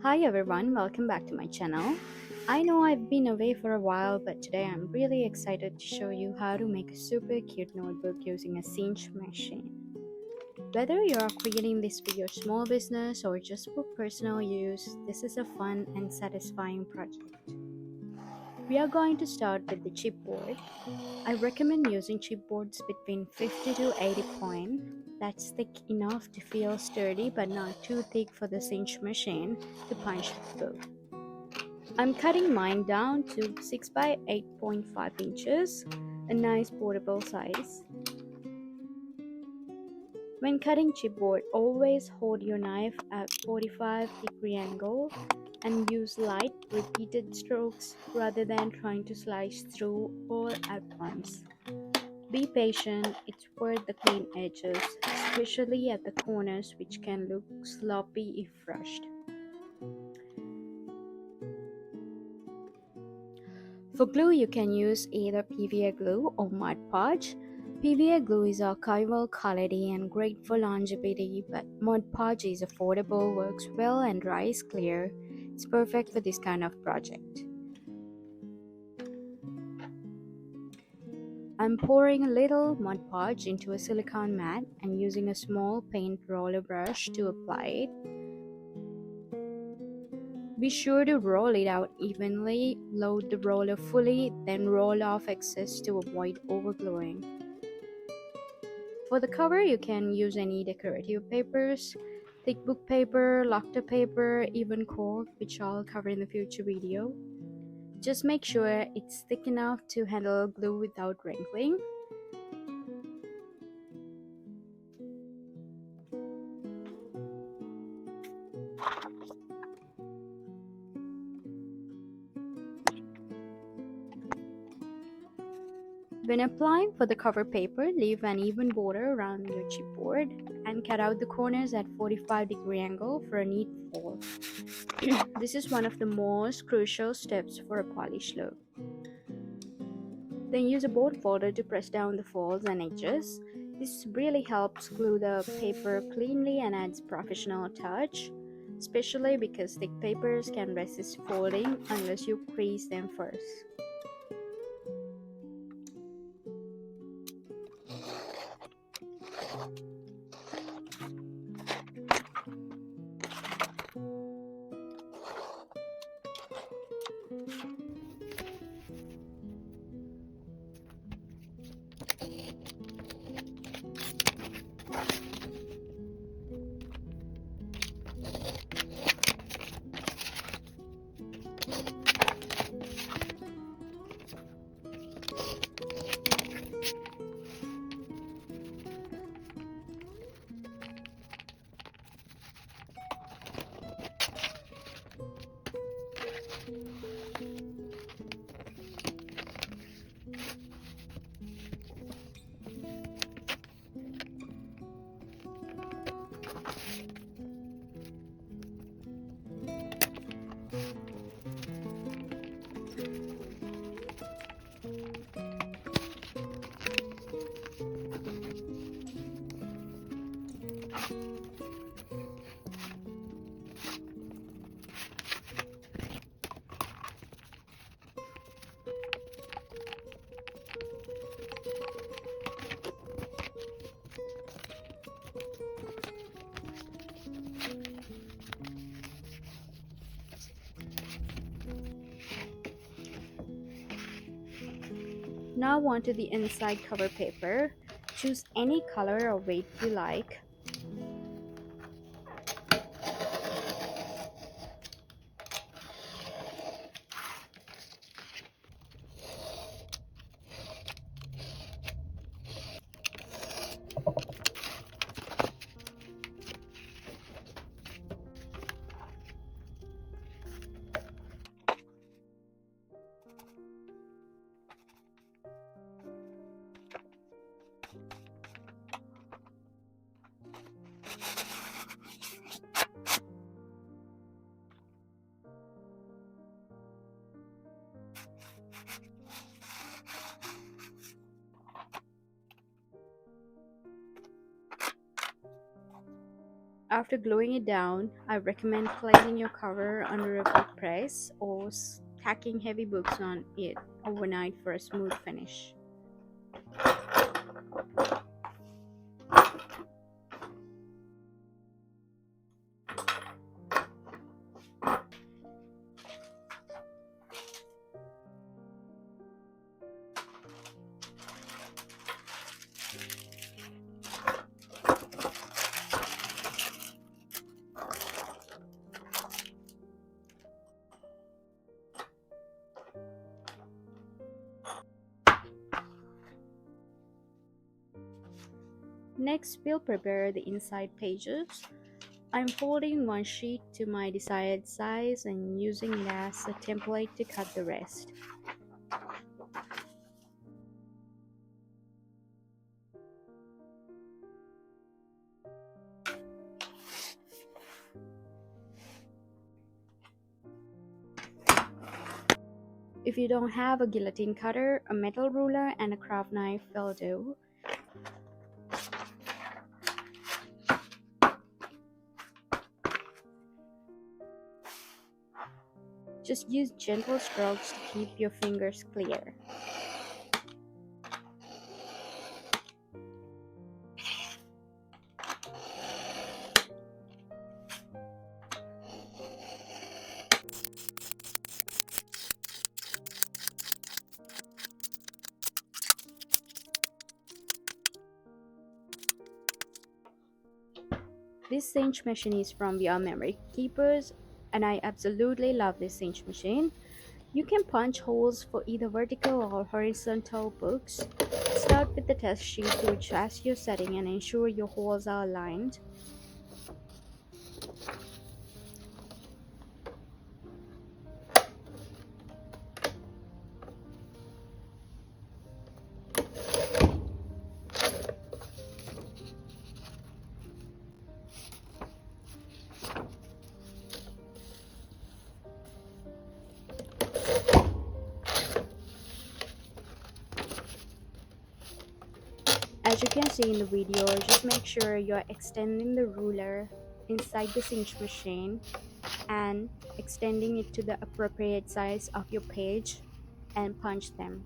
Hi everyone, welcome back to my channel. I know I've been away for a while, but today I'm really excited to show you how to make a super cute notebook using a Cinch machine. Whether you're creating this for your small business or just for personal use, this is a fun and satisfying project. We are going to start with the chipboard. I recommend using chipboards between 50 to 80 point. That's thick enough to feel sturdy but not too thick for the Cinch machine to punch the book. I'm cutting mine down to 6 by 8.5 inches, a nice portable size. When cutting chipboard, always hold your knife at 45-degree angle and use light, repeated strokes rather than trying to slice through all at once. Be patient, it's worth the clean edges, especially at the corners which can look sloppy if rushed. For glue, you can use either PVA glue or Mod Podge. PVA glue is archival quality and great for longevity, but Mod Podge is affordable, works well, and dries clear. It's perfect for this kind of project. I'm pouring a little Mod Podge into a silicone mat and using a small paint roller brush to apply it. Be sure to roll it out evenly, load the roller fully, then roll off excess to avoid overgluing. For the cover, you can use any decorative papers, thick book paper, lacquer paper, even cork, which I'll cover in the future video. Just make sure it's thick enough to handle glue without wrinkling. When applying for the cover paper, leave an even border around your chipboard and cut out the corners at 45-degree angle for a neat fold. This is one of the most crucial steps for a polished look. Then use a board folder to press down the folds and edges. This really helps glue the paper cleanly and adds professional touch, especially because thick papers can resist folding unless you crease them first. Now onto the inside cover paper. Choose any color or weight you like. After gluing it down, I recommend placing your cover under a book press or stacking heavy books on it overnight for a smooth finish. Next, we'll prepare the inside pages. I'm folding one sheet to my desired size and using it as a template to cut the rest. If you don't have a guillotine cutter, a metal ruler and a craft knife will do. Just use gentle strokes to keep your fingers clear. This cinch machine is from VR Memory Keepers, and I absolutely love this cinch machine. You can punch holes for either vertical or horizontal books. Start with the test sheet to adjust your setting and ensure your holes are aligned. As you can see in the video, just make sure you're extending the ruler inside the cinch machine and extending it to the appropriate size of your page and punch them.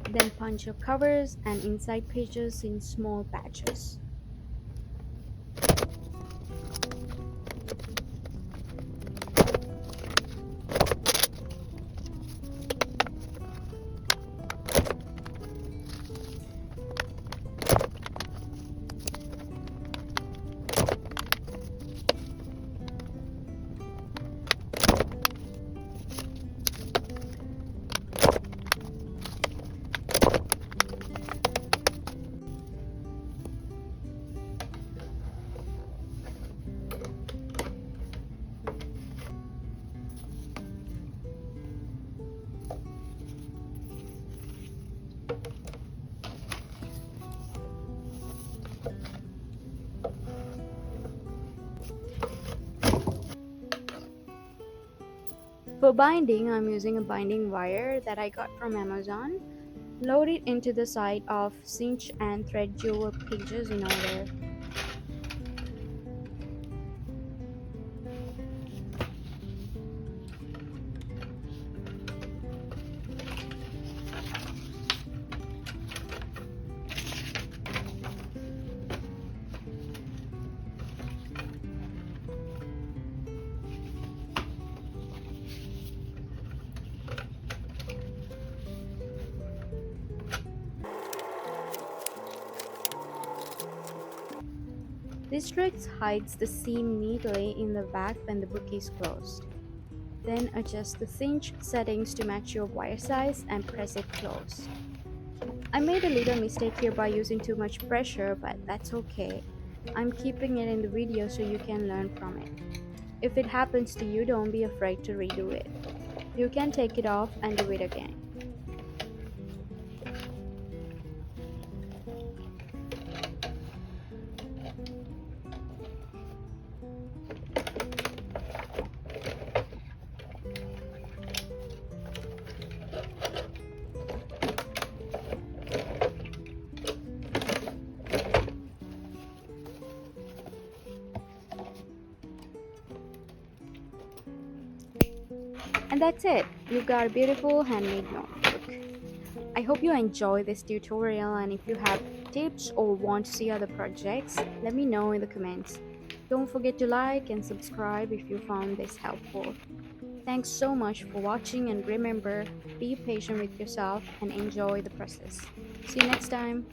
Then punch your covers and inside pages in small batches. For binding, I'm using a binding wire that I got from Amazon. Load it into the side of cinch and thread your pages in order. This trick hides the seam neatly in the back when the book is closed. Then adjust the cinch settings to match your wire size and press it closed. I made a little mistake here by using too much pressure, but that's okay. I'm keeping it in the video so you can learn from it. If it happens to you, don't be afraid to redo it. You can take it off and do it again. And that's it. You've got a beautiful handmade notebook. I hope you enjoy this tutorial, and if you have tips or want to see other projects, let me know in the comments. Don't forget to like and subscribe if you found this helpful. Thanks so much for watching, and remember, be patient with yourself and enjoy the process. See you next time.